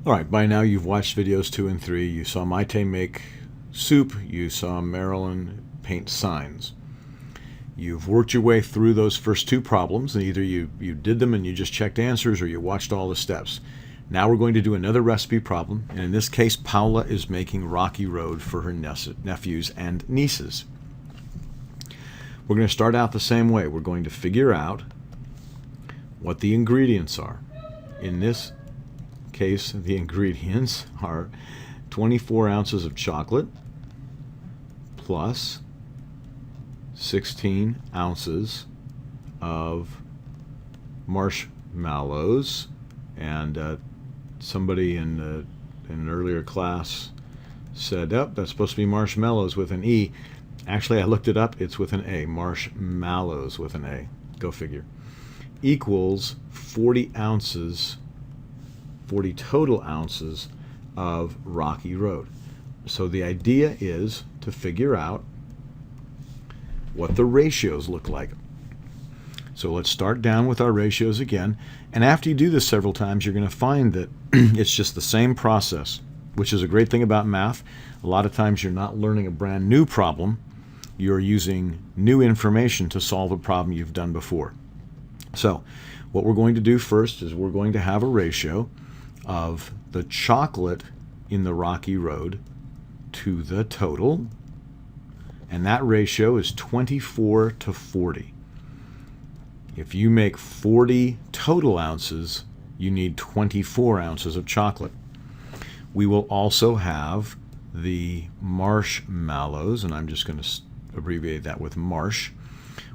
All right, by now you've watched videos 2 and 3. You saw Maite make soup. You saw Marilyn paint signs. You've worked your way through those first two problems, and either you did them and you just checked answers, or you watched all the steps. Now we're going to do another recipe problem, and in this case, Paula is making Rocky Road for her nephews and nieces. We're going to start out the same way. We're going to figure out what the ingredients are. In this case, the ingredients are 24 ounces of chocolate plus 16 ounces of marshmallows. And somebody in an earlier class said, oh, that's supposed to be marshmallows with an E. Actually, I looked it up. It's with an A. Marshmallows with an A. Go figure. Equals 40 total ounces of Rocky Road. So the idea is to figure out what the ratios look like. So let's start down with our ratios again. And after you do this several times, you're going to find that it's just the same process, which is a great thing about math. A lot of times you're not learning a brand new problem. You're using new information to solve a problem you've done before. So what we're going to do first is we're going to have a ratio of the chocolate in the Rocky Road to the total. And that ratio is 24 to 40. If you make 40 total ounces, you need 24 ounces of chocolate. We will also have the marshmallows, and I'm just going to abbreviate that with marsh.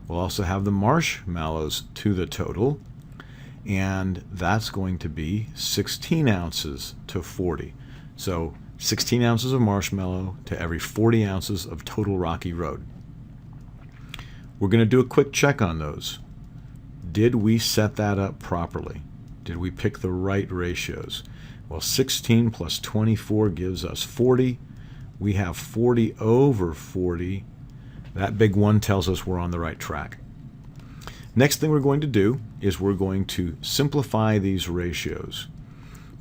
We'll also have the marshmallows to the total, and that's going to be 16 ounces to 40. So 16 ounces of marshmallow to every 40 ounces of total Rocky Road. We're going to do a quick check on those. Did we set that up properly? Did we pick the right ratios? Well, 16 plus 24 gives us 40. We have 40 over 40. That big one tells us we're on the right track. Next thing we're going to do is we're going to simplify these ratios.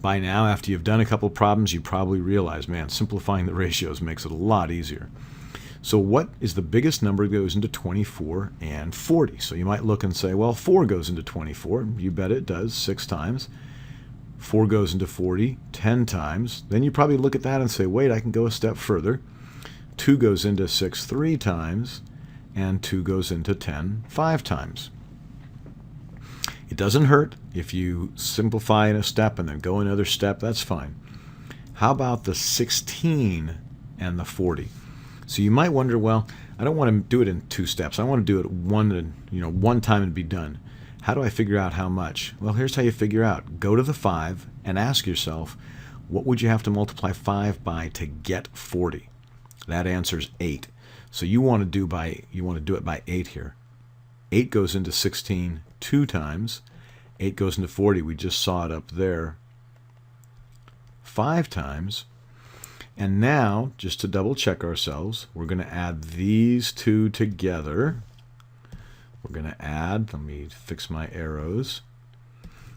By now, after you've done a couple problems, you probably realize, man, simplifying the ratios makes it a lot easier. So what is the biggest number that goes into 24 and 40? So you might look and say, well, 4 goes into 24. You bet it does, 6 times. 4 goes into 40, 10 times. Then you probably look at that and say, wait, I can go a step further. 2 goes into 6 3 times, and 2 goes into 10 5 times. It doesn't hurt if you simplify in a step and then go another step. That's fine. How about the 16 and the 40? So you might wonder, well, I don't want to do it in 2 steps. I want to do it one time and be done. How do I figure out how much? Well, here's how you figure out. Go to the 5 and ask yourself, what would you have to multiply 5 by to get 40? That answer's 8. So you want to do it by 8 here. 8 goes into 16 2 times. 8 goes into 40. We just saw it up there 5 times. And now, just to double check ourselves, we're going to add these two together. We're going to add, let me fix my arrows.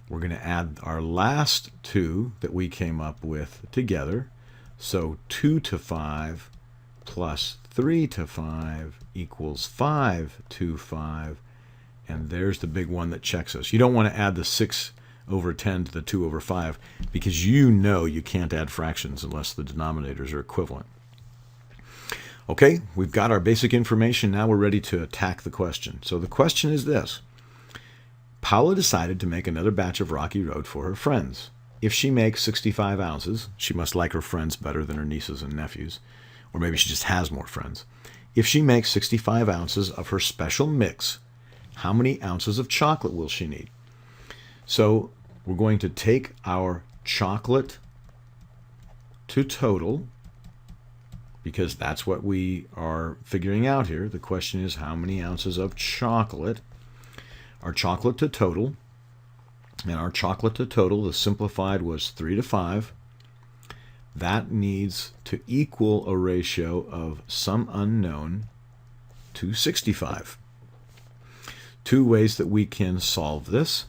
We're going to add our last 2 that we came up with together. So 2 to 5 plus 3 to 5 equals 5 to 5. And there's the big one that checks us. You don't want to add the 6 over 10 to the 2 over 5 because you know you can't add fractions unless the denominators are equivalent. Okay, we've got our basic information. Now we're ready to attack the question. So the question is this. Paula decided to make another batch of Rocky Road for her friends. If she makes 65 ounces, she must like her friends better than her nieces and nephews, or maybe she just has more friends. If she makes 65 ounces of her special mix, how many ounces of chocolate will she need? So we're going to take our chocolate to total, because that's what we are figuring out here. The question is how many ounces of chocolate. Our chocolate to total, and our chocolate to total, the simplified was 3 to 5. That needs to equal a ratio of some unknown to 65. Two ways that we can solve this.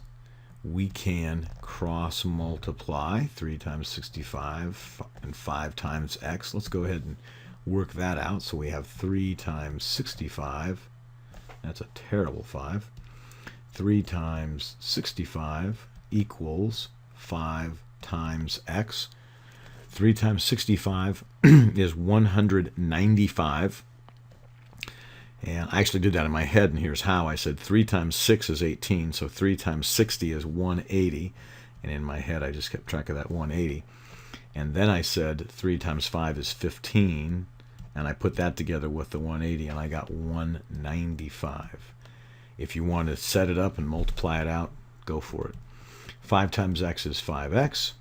we can cross multiply 3 times 65 and 5 times x. Let's go ahead and work that out. So we have 3 times 65. That's a terrible 5. 3 times 65 equals 5 times x. 3 times 65 is 195. And I actually did that in my head, and here's how. I said 3 times 6 is 18, so 3 times 60 is 180. And in my head, I just kept track of that 180. And then I said 3 times 5 is 15, and I put that together with the 180, and I got 195. If you want to set it up and multiply it out, go for it. 5 times x is 5x.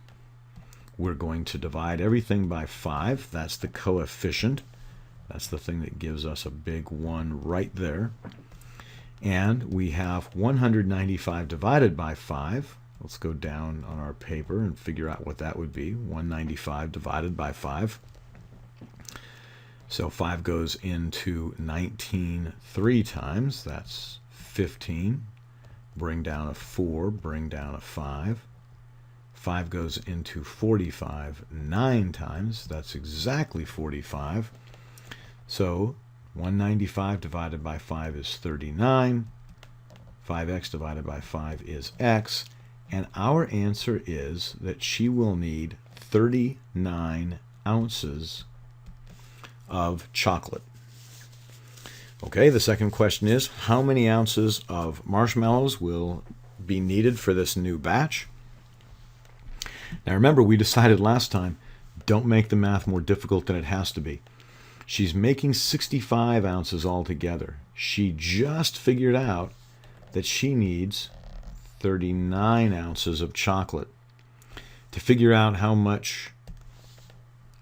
We're going to divide everything by 5. That's the coefficient. That's the thing that gives us a big 1 right there. And we have 195 divided by 5. Let's go down on our paper and figure out what that would be. 195 divided by 5. So 5 goes into 19 3 times. That's 15. Bring down a 4, bring down a 5. 5 goes into 45 9 times. That's exactly 45. So 195 divided by 5 is 39. 5x divided by 5 is x. And our answer is that she will need 39 ounces of chocolate. Okay, the second question is, how many ounces of marshmallows will be needed for this new batch? Now remember, we decided last time, don't make the math more difficult than it has to be. She's making 65 ounces altogether. She just figured out that she needs 39 ounces of chocolate. To figure out how much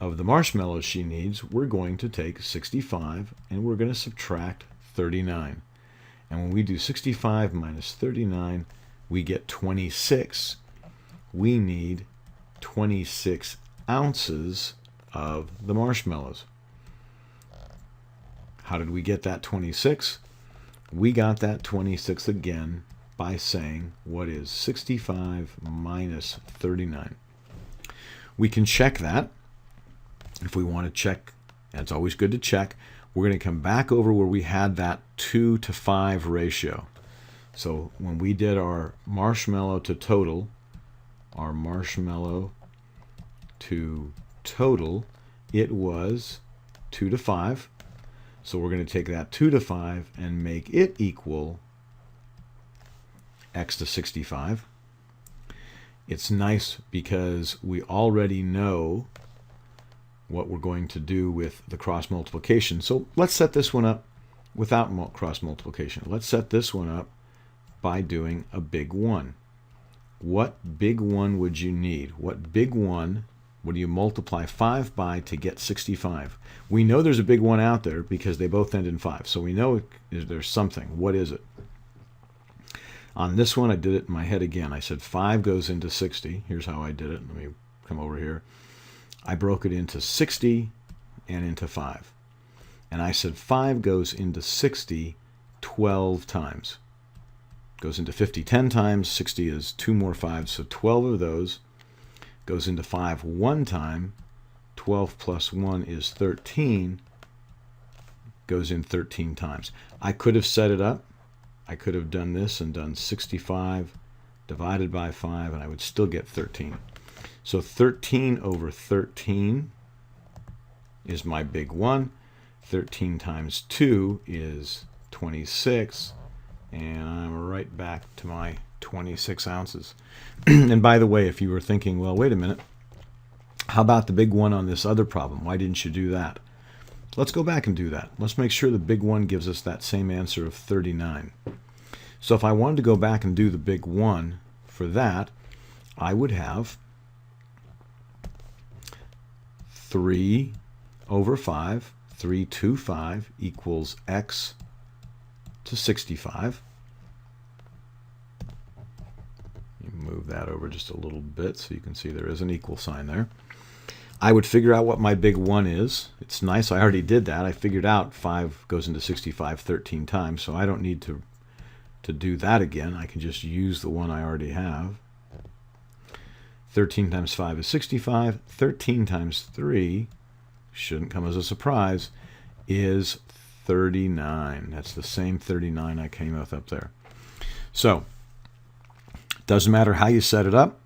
of the marshmallows she needs, we're going to take 65 and we're going to subtract 39. And when we do 65 minus 39, we get 26. We need 26 ounces of the marshmallows. How did we get that 26? We got that 26 again by saying, what is 65 minus 39? We can check that. If we want to check, and it's always good to check, we're going to come back over where we had that 2 to 5 ratio. So when we did our marshmallow to total, it was 2 to 5. So we're going to take that 2 to 5 and make it equal x to 65. It's nice because we already know what we're going to do with the cross multiplication. So let's set this one up without cross multiplication. Let's set this one up by doing a big 1. What big 1 would you need? What big 1 would you multiply 5 by to get 65? We know there's a big 1 out there because they both end in 5. So we know there's something. What is it? On this one, I did it in my head again. I said 5 goes into 60. Here's how I did it. Let me come over here. I broke it into 60 and into 5. And I said 5 goes into 60 12 times. Goes into 50 10 times. 60 is 2 more 5s, so 12 of those. Goes into 5 one time. 12 plus 1 is 13. Goes in 13 times. I could have set it up. I could have done this and done 65 divided by 5, and I would still get 13. So 13 over 13 is my big 1. 13 times 2 is 26. And I'm right back to my 26 ounces. And by the way, if you were thinking, well, wait a minute, how about the big 1 on this other problem? Why didn't you do that? Let's go back and do that. Let's make sure the big 1 gives us that same answer of 39. So if I wanted to go back and do the big 1 for that, I would have 3 over 5, 325 equals x to 65. Move that over just a little bit so you can see there is an equal sign there. I would figure out what my big 1 is. It's nice, I already did that. I figured out 5 goes into 65 13 times, so I don't need to to do that again, I can just use the one I already have. 13 times 5 is 65. 13 times 3, shouldn't come as a surprise, is 39. That's the same 39 I came with up there. So, doesn't matter how you set it up,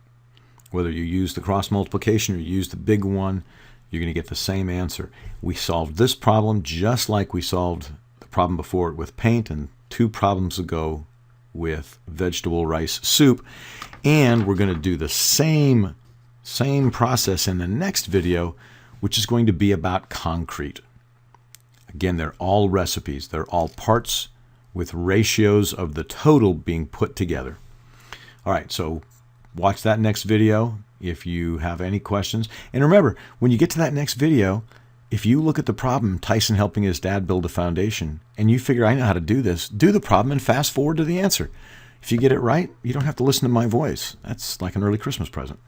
whether you use the cross multiplication or you use the big one, you're going to get the same answer. We solved this problem just like we solved the problem before it with paint and 2 problems ago with vegetable rice soup. And we're going to do the same process in the next video, which is going to be about concrete. Again, they're all recipes. They're all parts with ratios of the total being put together. All right, so watch that next video if you have any questions. And remember, when you get to that next video, if you look at the problem, Tyson helping his dad build a foundation, and you figure, I know how to do this, do the problem and fast forward to the answer. If you get it right, you don't have to listen to my voice. That's like an early Christmas present.